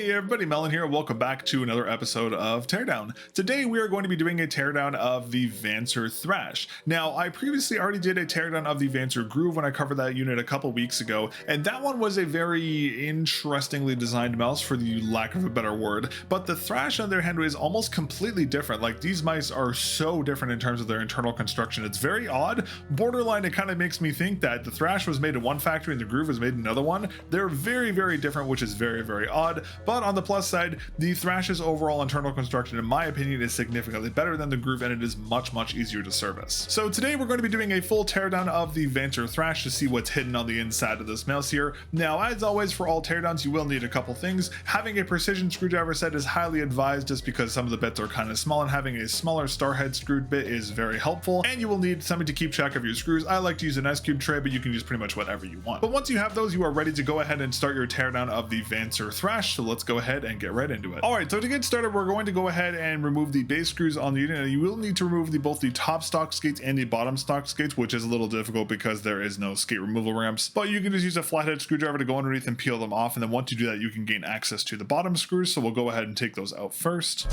Hey everybody, Melon here. Welcome back to another episode of Teardown. Today we are going to be doing a teardown of the VANCER Thrash. Now, I previously already did a teardown of the VANCER Groove when I covered that unit a couple weeks ago, and that one was a very interestingly designed mouse, for the lack of a better word. But the Thrash, on the other hand, is almost completely different. Like, these mice are so different in terms of their internal construction. It's very odd. Borderline, it kind of makes me think that the Thrash was made in one factory and the Groove was made in another one. They're very, very different, which is very, very odd. But on the plus side, the Thrash's overall internal construction, in my opinion, is significantly better than the Groove, and it is much, much easier to service. So today we're going to be doing a full teardown of the VANCER Thrash to see what's hidden on the inside of this mouse here. Now, as always, for all teardowns, you will need a couple things. Having a precision screwdriver set is highly advised, just because some of the bits are kind of small, and having a smaller star head screwed bit is very helpful. And you will need something to keep track of your screws. I like to use an S-cube tray, but you can use pretty much whatever you want. But once you have those, you are ready to go ahead and start your teardown of the VANCER Thrash. So let's go ahead and get right into it. All right, so to get started, we're going to go ahead and remove the base screws on the unit. And you will need to remove both the top stock skates and the bottom stock skates, which is a little difficult because there is no skate removal ramps. But you can just use a flathead screwdriver to go underneath and peel them off. And then once you do that, you can gain access to the bottom screws. So we'll go ahead and take those out first.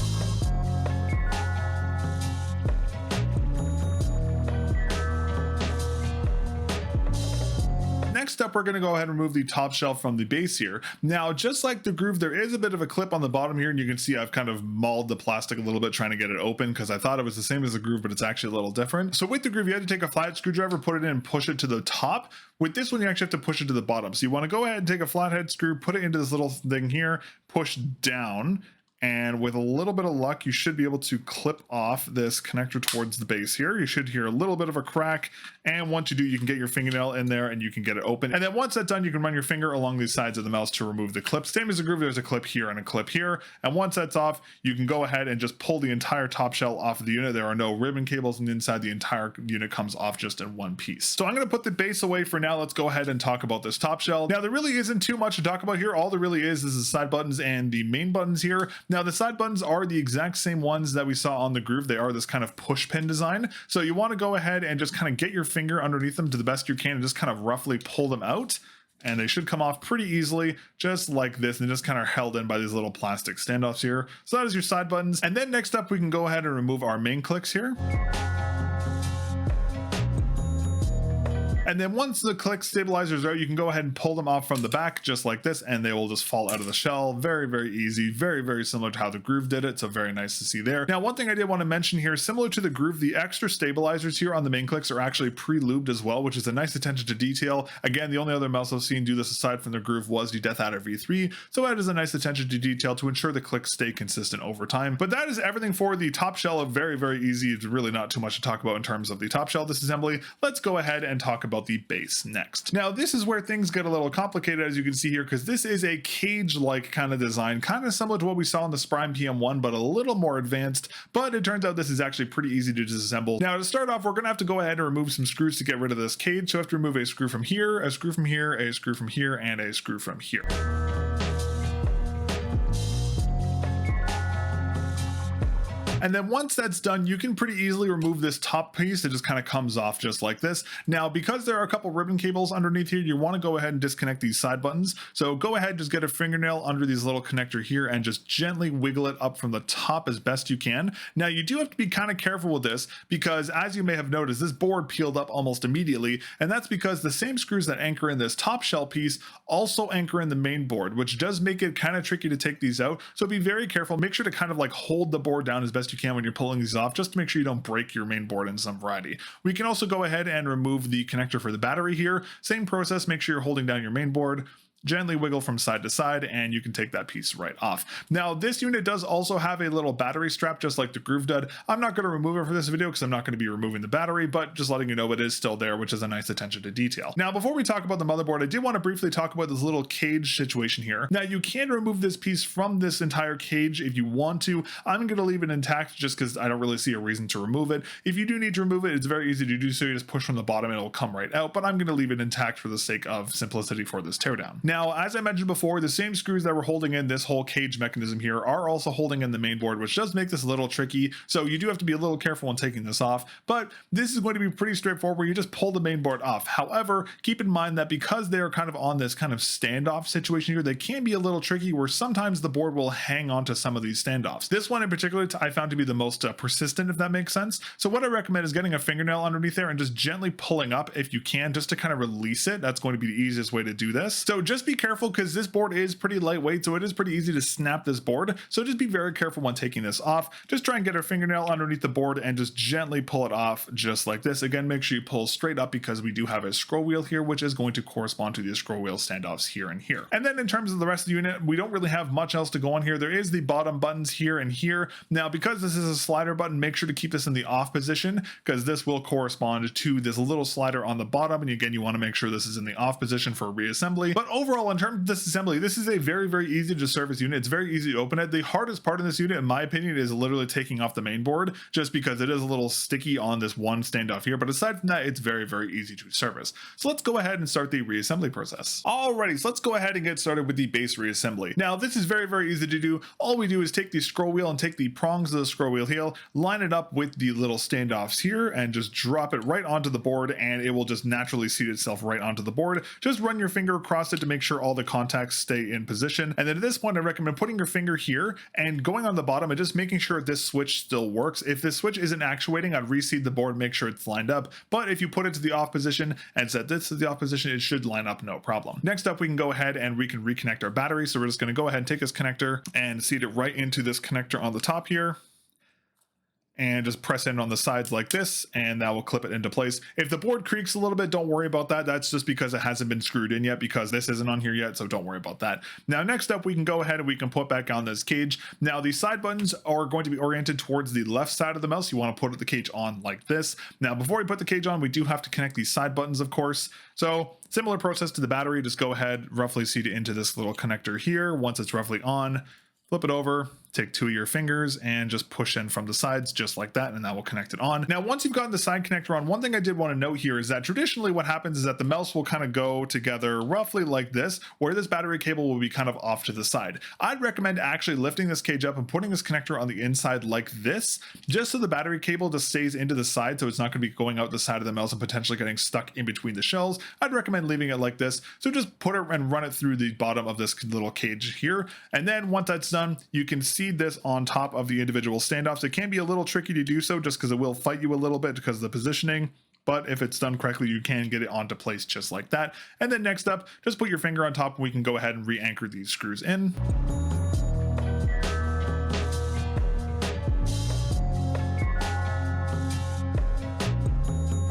Next up, we're going to go ahead and remove the top shell from the base here. Now, just like the Groove, there is a bit of a clip on the bottom here, and you can see I've kind of mauled the plastic a little bit trying to get it open because I thought it was the same as the Groove, but it's actually a little different. So with the Groove, you have to take a flathead screwdriver, put it in, and push it to the top. With this one, you actually have to push it to the bottom. So you want to go ahead and take a flathead screw, put it into this little thing here, push down, and with a little bit of luck, you should be able to clip off this connector towards the base here. You should hear a little bit of a crack, and once you do, you can get your fingernail in there and you can get it open. And then once that's done, you can run your finger along the sides of the mouse to remove the clip. Same as the Groove, there's a clip here and a clip here. And once that's off, you can go ahead and just pull the entire top shell off of the unit. There are no ribbon cables on the inside. The entire unit comes off just in one piece. So I'm going to put the base away for now. Let's go ahead and talk about this top shell. Now, there really isn't too much to talk about here. All there really is the side buttons and the main buttons here. Now, the side buttons are the exact same ones that we saw on the Groove. They are this kind of push pin design. So you want to go ahead and just kind of get your finger underneath them to the best you can and just kind of roughly pull them out. And they should come off pretty easily, just like this, and just kind of held in by these little plastic standoffs here. So that is your side buttons. And then next up, we can go ahead and remove our main clicks here. And then once the click stabilizers are out, you can go ahead and pull them off from the back just like this, and they will just fall out of the shell. Very, very easy. Very, very similar to how the Groove did it. So very nice to see there. Now, one thing I did want to mention here, similar to the Groove, the extra stabilizers here on the main clicks are actually pre-lubed as well, which is a nice attention to detail. Again, the only other mouse I've seen do this aside from the Groove was the Death Adder V3. So that is a nice attention to detail to ensure the clicks stay consistent over time. But that is everything for the top shell. Very, very easy. It's really not too much to talk about in terms of the top shell disassembly. Let's go ahead and talk about the base next. Now, this is where things get a little complicated, as you can see here, because this is a cage-like kind of design, kind of similar to what we saw in the Sprime PM1, but a little more advanced. But it turns out this is actually pretty easy to disassemble. Now, to start off, we're going to have to go ahead and remove some screws to get rid of this cage. So we have to remove a screw from here, a screw from here, a screw from here, and a screw from here. And then once that's done, you can pretty easily remove this top piece. It just kind of comes off just like this. Now, because there are a couple ribbon cables underneath here, you want to go ahead and disconnect these side buttons. So go ahead, just get a fingernail under these little connector here and just gently wiggle it up from the top as best you can. Now, you do have to be kind of careful with this because, as you may have noticed, this board peeled up almost immediately. And that's because the same screws that anchor in this top shell piece also anchor in the main board, which does make it kind of tricky to take these out. So be very careful. Make sure to kind of like hold the board down as best you can when you're pulling these off, just to make sure you don't break your main board in some variety. We can also go ahead and remove the connector for the battery here. Same process, make sure you're holding down your main board. Gently wiggle from side to side, and you can take that piece right off. Now, this unit does also have a little battery strap, just like the Groove did. I'm not going to remove it for this video because I'm not going to be removing the battery, but just letting you know it is still there, which is a nice attention to detail. Now, before we talk about the motherboard, I did want to briefly talk about this little cage situation here. Now, you can remove this piece from this entire cage if you want to. I'm going to leave it intact just because I don't really see a reason to remove it. If you do need to remove it, it's very easy to do so. You just push from the bottom and it'll come right out, but I'm going to leave it intact for the sake of simplicity for this teardown. Now, as I mentioned before, the same screws that were holding in this whole cage mechanism here are also holding in the main board, which does make this a little tricky. So you do have to be a little careful when taking this off, but this is going to be pretty straightforward where you just pull the main board off. However, keep in mind that because they're kind of on this kind of standoff situation here, they can be a little tricky where sometimes the board will hang on to some of these standoffs. This one in particular I found to be the most persistent, if that makes sense. So what I recommend is getting a fingernail underneath there and just gently pulling up if you can, just to kind of release it. That's going to be the easiest way to do this. So just be careful because this board is pretty lightweight, so it is pretty easy to snap this board. So just be very careful when taking this off. Just try and get a fingernail underneath the board and just gently pull it off just like this. Again, make sure you pull straight up because we do have a scroll wheel here, which is going to correspond to the scroll wheel standoffs here and here. And then in terms of the rest of the unit, we don't really have much else to go on here. There is the bottom buttons here and here. Now, because this is a slider button, make sure to keep this in the off position because this will correspond to this little slider on the bottom. And again, you want to make sure this is in the off position for reassembly. But overall, in terms of this assembly, this is a very, very easy to service unit. It's very easy to open it. The hardest part in this unit, in my opinion, is literally taking off the main board just because it is a little sticky on this one standoff here. But aside from that, it's very, very easy to service. So let's go ahead and start the reassembly process. Alrighty, so let's go ahead and get started with the base reassembly. Now, this is very, very easy to do. All we do is take the scroll wheel and take the prongs of the scroll wheel here, line it up with the little standoffs here, and just drop it right onto the board, and it will just naturally seat itself right onto the board. Just run your finger across it to make sure all the contacts stay in position. And then at this point, I recommend putting your finger here and going on the bottom and just making sure this switch still works. If this switch isn't actuating, I'd reseat the board, make sure it's lined up. But if you put it to the off position and set this to the off position, it should line up no problem. Next up, we can go ahead and we can reconnect our battery. So we're just going to go ahead and take this connector and seat it right into this connector on the top here, and just press in on the sides like this, and that will clip it into place. If the board creaks a little bit, don't worry about that. That's just because it hasn't been screwed in yet, because this isn't on here yet, so don't worry about that. Now, next up, we can go ahead and we can put back on this cage. Now, the side buttons are going to be oriented towards the left side of the mouse. You want to put the cage on like this. Now, before we put the cage on, we do have to connect these side buttons, of course. So similar process to the battery, just go ahead, roughly seat it into this little connector here. Once it's roughly on, flip it over, take two of your fingers and just push in from the sides just like that, and that will connect it on. Now, once you've gotten the side connector on, one thing I did want to note here is that traditionally what happens is that the mouse will kind of go together roughly like this, where this battery cable will be kind of off to the side. I'd recommend actually lifting this cage up and putting this connector on the inside like this, just so the battery cable just stays into the side, so it's not going to be going out the side of the mouse and potentially getting stuck in between the shells. I'd recommend leaving it like this. So just put it and run it through the bottom of this little cage here. And then once that's done, you can seat this on top of the individual standoffs. It can be a little tricky to do so just because it will fight you a little bit because of the positioning. But if it's done correctly, you can get it onto place just like that. And then next up, just put your finger on top and we can go ahead and re-anchor these screws in.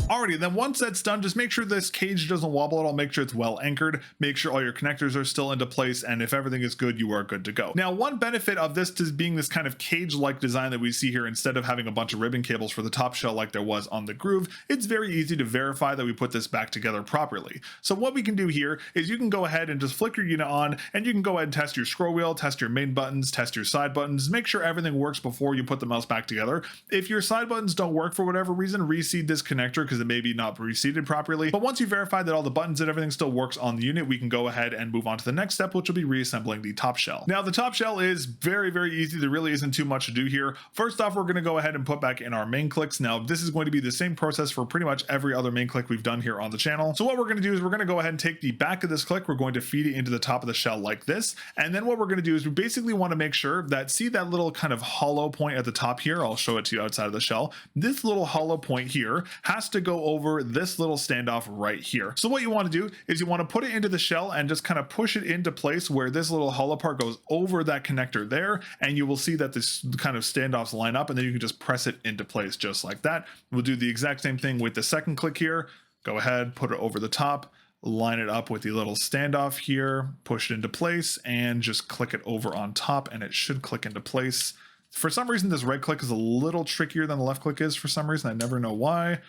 Alrighty, then once that's done, just make sure this cage doesn't wobble at all. Make sure it's well anchored. Make sure all your connectors are still into place. And if everything is good, you are good to go. Now, one benefit of this is being this kind of cage-like design that we see here, instead of having a bunch of ribbon cables for the top shell like there was on the Groove, it's very easy to verify that we put this back together properly. So what we can do here is you can go ahead and just flick your unit on, and you can go ahead and test your scroll wheel, test your main buttons, test your side buttons, make sure everything works before you put the mouse back together. If your side buttons don't work for whatever reason, reseat this connector because it may be not reseated properly. But once you verify that all the buttons and everything still works on the unit, we can go ahead and move on to the next step, which will be reassembling the top shell. Now, the top shell is very, very easy. There really isn't too much to do here. First off, we're going to go ahead and put back in our main clicks. Now, this is going to be the same process for pretty much every other main click we've done here on the channel. So what we're going to do is we're going to go ahead and take the back of this click. We're going to feed it into the top of the shell like this. And then what we're going to do is we basically want to make sure that, see that little kind of hollow point at the top here? I'll show it to you outside of the shell. This little hollow point here has to go over this little standoff right here. So what you want to do is you want to put it into the shell and just kind of push it into place where this little hollow part goes over that connector there, and you will see that this kind of standoffs line up, and then you can just press it into place just like that. We'll do the exact same thing with the second click here. Go ahead, put it over the top, line it up with the little standoff here, push it into place, and just click it over on top, and it should click into place. For some reason, this right click is a little trickier than the left click is for some reason. I never know why,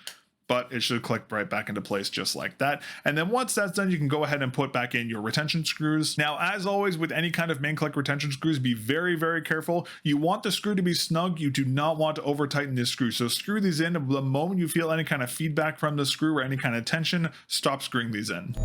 but it should click right back into place just like that. And then once that's done, you can go ahead and put back in your retention screws. Now, as always with any kind of main click retention screws, be very, very careful. You want the screw to be snug. You do not want to over tighten this screw. So screw these in. The moment you feel any kind of feedback from the screw or any kind of tension, stop screwing these in.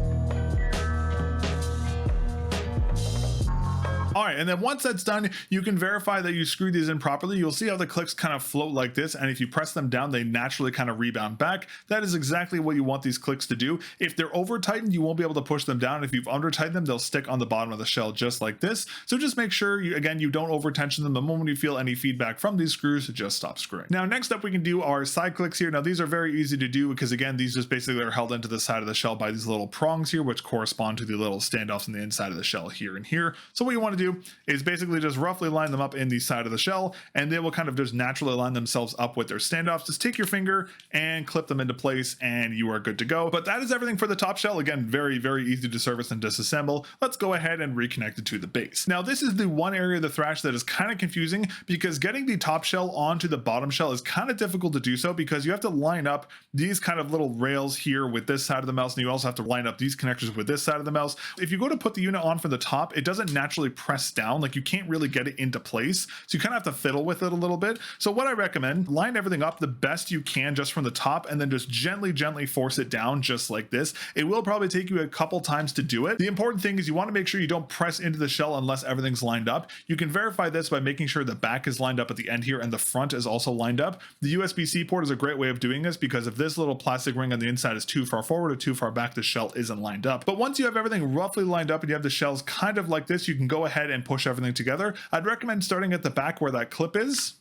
right, and then once that's done, you can verify that you screwed these in properly. You'll see how the clicks kind of float like this, and if you press them down, they naturally kind of rebound back. That is exactly what you want these clicks to do. If they're over tightened, you won't be able to push them down. If you've under tightened them, they'll stick on the bottom of the shell just like this. So just make sure you don't over tension them. The moment you feel any feedback from these screws, just stop screwing. Now next up, we can do our side clicks here. Now these are very easy to do because again, these just basically are held into the side of the shell by these little prongs here, which correspond to the little standoffs on the inside of the shell here and here. So what you want to do is basically just roughly line them up in the side of the shell, and they will kind of just naturally line themselves up with their standoffs. Just take your finger and clip them into place and you are good to go. But that is everything for the top shell. Again, very, very easy to service and disassemble. Let's go ahead and reconnect it to the base. Now this is the one area of the thrash that is kind of confusing because getting the top shell onto the bottom shell is kind of difficult to do so because you have to line up these kind of little rails here with this side of the mouse, and you also have to line up these connectors with this side of the mouse. If you go to put the unit on from the top, it doesn't naturally press down, like you can't really get it into place, so you kind of have to fiddle with it a little bit. So what I recommend, line everything up the best you can just from the top, and then just gently force it down just like this. It will probably take you a couple times to do it. The important thing is you want to make sure you don't press into the shell unless everything's lined up. You can verify this by making sure the back is lined up at the end here and the front is also lined up. The USB-C port is a great way of doing this because if this little plastic ring on the inside is too far forward or too far back, the shell isn't lined up. But once you have everything roughly lined up and you have the shells kind of like this, you can go ahead and push everything together. I'd recommend starting at the back where that clip is.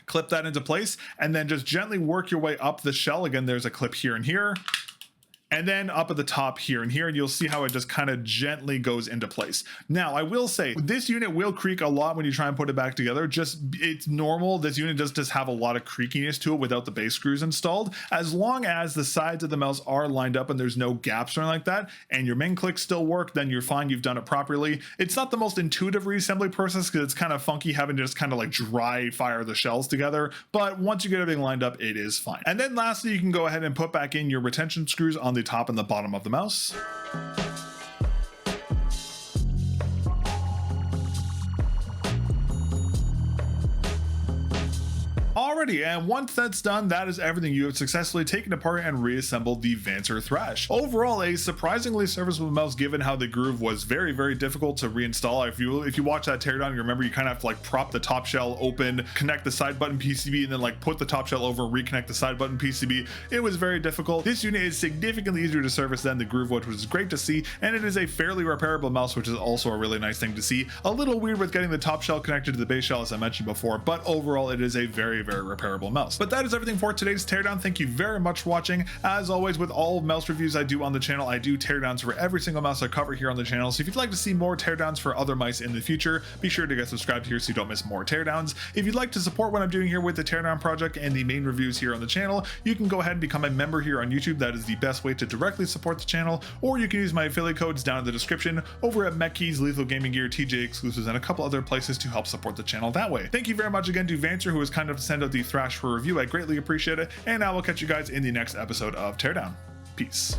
Clip that into place and then just gently work your way up the shell. Again, there's a clip here and here, and then up at the top here and here, and you'll see how it just kind of gently goes into place. Now, I will say this unit will creak a lot when you try and put it back together. It's normal. This unit does just have a lot of creakiness to it without the base screws installed. As long as the sides of the mouse are lined up and there's no gaps or anything like that, and your main clicks still work, then you're fine. You've done it properly. It's not the most intuitive reassembly process because it's kind of funky having to just kind of like dry fire the shells together. But once you get everything lined up, it is fine. And then lastly, you can go ahead and put back in your retention screws on the top and the bottom of the mouse. Alrighty, and once that's done, that is everything. You have successfully taken apart and reassembled the VANCER Thrash. Overall, a surprisingly serviceable mouse given how the groove was very, very difficult to reinstall. If you watch that teardown, you remember you kind of have to like prop the top shell open, connect the side button PCB, and then like put the top shell over, reconnect the side button PCB. It was very difficult. This unit is significantly easier to service than the groove, which was great to see, and it is a fairly repairable mouse, which is also a really nice thing to see. A little weird with getting the top shell connected to the base shell, as I mentioned before, but overall it is a very, very repairable mouse. But that is everything for today's teardown. Thank you very much for watching. As always, with all mouse reviews I do on the channel, I do teardowns for every single mouse I cover here on the channel. So if you'd like to see more teardowns for other mice in the future, be sure to get subscribed here so you don't miss more teardowns. If you'd like to support what I'm doing here with the teardown project and the main reviews here on the channel, you can go ahead and become a member here on YouTube. That is the best way to directly support the channel, or you can use my affiliate codes down in the description over at MechKeys, Lethal Gaming Gear, TJ Exclusives, and a couple other places to help support the channel that way. Thank you very much again to VANCER, who was kind enough to send out the Thrash for review. I greatly appreciate it, and I will catch you guys in the next episode of Teardown. Peace.